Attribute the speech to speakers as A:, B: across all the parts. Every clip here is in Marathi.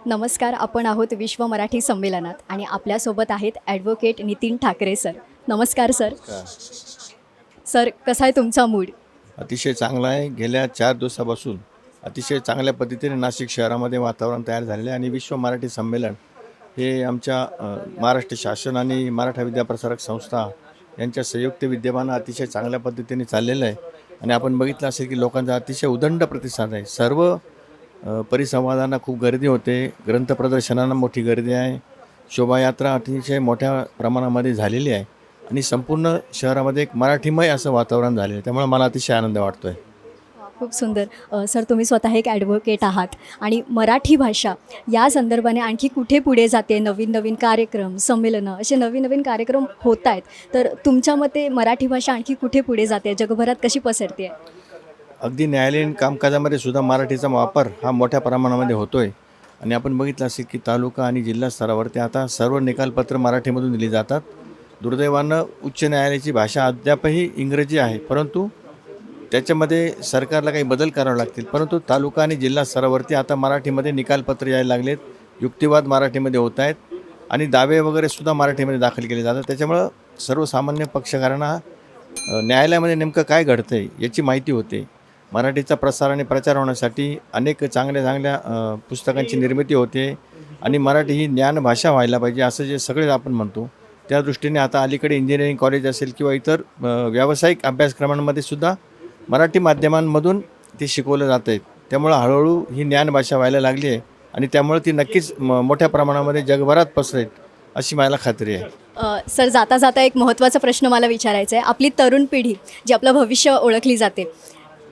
A: नमस्कार. आपण आहोत विश्व मराठी संमेलनात आणि आपल्यासोबत आहेत ॲडव्होकेट नितीन ठाकरे सर. नमस्कार सर. सर, कसा आहे तुमचा मूड?
B: अतिशय चांगला आहे. गेल्या 4 दिवसापासून अतिशय चांगल्या पद्धतीने नाशिक शहरामध्ये वातावरण तयार झालेलं आहे आणि विश्व मराठी संमेलन हे आमच्या महाराष्ट्र शासन आणि मराठा विद्याप्रसारक संस्था यांच्या संयुक्त विद्यमानं अतिशय चांगल्या पद्धतीने चाललेलं आहे. आणि आपण बघितलं असेल की लोकांचा अतिशय उदंड प्रतिसाद आहे. सर्व परिसंवादांना खूप गर्दी होते, ग्रंथ प्रदर्शनांना मोठी गर्दी आहे, शोभायात्रा अतिशय मोठ्या प्रमाणामध्ये झालेली आहे आणि संपूर्ण शहरामध्ये एक मराठीमय असं वातावरण झालेलं आहे. त्यामुळे मला अतिशय आनंद वाटतो आहे.
A: खूप सुंदर. सर, तुम्ही स्वतः एक ॲडव्होकेट आहात आणि मराठी भाषा या संदर्भाने आणखी कुठे पुढे जाते? नवीन नवीन कार्यक्रम, संमेलनं असे नवीन नवीन कार्यक्रम होत आहेत. तर तुमच्या मते मराठी भाषा आणखी कुठे पुढे जाते? जगभरात कशी पसरते आहे?
B: अगदी न्यायालयीन कामकाजामध्ये सुद्धा मराठीचा वापर हा मोठ्या प्रमाणामध्ये होतो आहे. आणि आपण बघितलं असेल की तालुका आणि जिल्हा स्तरावरती आता सर्व निकालपत्र मराठीमधून दिली जातात. दुर्दैवानं उच्च न्यायालयाची भाषा अद्यापही इंग्रजी आहे, परंतु त्याच्यामध्ये सरकारला काही बदल करावे लागतील. परंतु तालुका आणि जिल्हा स्तरावरती आता मराठीमध्ये निकालपत्र यायला लागलेत, युक्तिवाद मराठीमध्ये होत आहेत आणि दावे वगैरे सुद्धा मराठीमध्ये दाखल केले जातात. त्याच्यामुळं सर्वसामान्य पक्षकारांना न्यायालयामध्ये नेमकं काय घडतं आहे याची माहिती होते. मराठीचा प्रसार आणि प्रचार होण्यासाठी अनेक चांगल्या चांगल्या पुस्तकांची निर्मिती होते आणि मराठी ही ज्ञानभाषा व्हायला पाहिजे असं जे सगळे आपण म्हणतो. त्या दृष्टीने आता अलीकडे इंजिनिअरिंग कॉलेज असेल किंवा इतर व्यावसायिक अभ्यासक्रमांमध्ये सुद्धा मराठी माध्यमांमधून ते शिकवलं जातं आहे. त्यामुळं हळूहळू ही ज्ञानभाषा व्हायला लागली आहे आणि त्यामुळे ती नक्कीच मोठ्या प्रमाणामध्ये जगभरात पसरेल अशी मला खात्री आहे.
A: सर, जाता जाता एक महत्त्वाचा प्रश्न मला विचारायचा आहे. आपली तरुण पिढी जी आपलं भविष्य ओळखली जाते,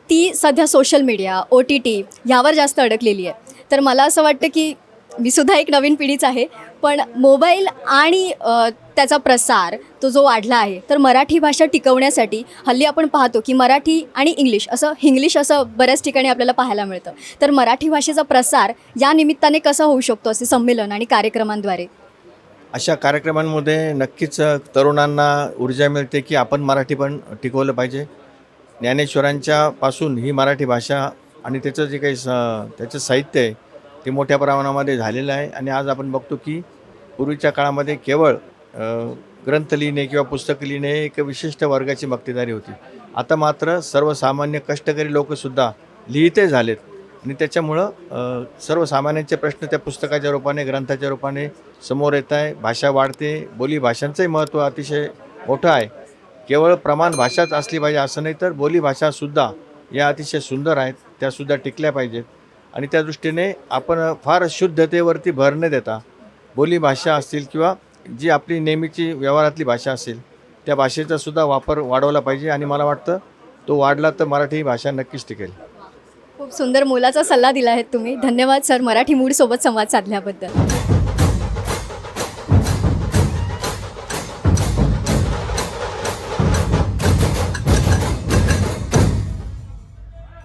A: ती सध्या सोशल मीडिया, OTT ह्यावर जास्त अडकलेली आहे. तर मला असं वाटतं की मी सुद्धा एक नवीन पिढीच आहे, पण मोबाईल आणि त्याचा प्रसार तो जो वाढला आहे, तर मराठी भाषा टिकवण्यासाठी हल्ली आपण पाहतो की मराठी आणि इंग्लिश असं बऱ्याच ठिकाणी आपल्याला पाहायला मिळतं. तर मराठी भाषेचा प्रसार या निमित्ताने कसा होऊ शकतो असे संमेलन आणि कार्यक्रमांद्वारे?
B: अशा कार्यक्रमांमध्ये नक्कीच तरुणांना ऊर्जा मिळते की आपण मराठी पण टिकवलं पाहिजे. ज्ञानेश्वरांच्या पासून ही मराठी भाषा आणि त्याचं जे काही त्याचं साहित्य आहे ते मोठ्या प्रमाणामध्ये झालेलं आहे. आणि आज आपण बघतो की पूर्वीच्या काळामध्ये केवळ ग्रंथ लिहिणे किंवा पुस्तक लिहिणे एक विशिष्ट वर्गाची मक्तेदारी होती. आता मात्र सर्वसामान्य कष्टकरी लोकसुद्धा लिहिते झालेत आणि त्याच्यामुळं सर्वसामान्यांचे प्रश्न त्या पुस्तकाच्या रूपाने, ग्रंथाच्या रूपाने समोर येत आहे. भाषा वाढते, बोलीभाषांचंही महत्त्व अतिशय मोठं आहे. केवळ प्रमाण भाषाच असली पाहिजे असं नाही, तर बोलीभाषासुद्धा या अतिशय सुंदर आहेत, त्यासुद्धा टिकल्या पाहिजेत. आणि त्या दृष्टीने आपण फार शुद्धतेवरती भर न देता बोलीभाषा असतील किंवा जी आपली नेहमीची व्यवहारातली भाषा असेल त्या भाषेचासुद्धा वापर वाढवला पाहिजे. आणि मला वाटतं तो वाढला तर मराठी भाषा नक्कीच टिकेल.
A: खूप सुंदर मोलाचा सल्ला दिला आहे तुम्ही. धन्यवाद सर, मराठी मूडसोबत संवाद साधल्याबद्दल.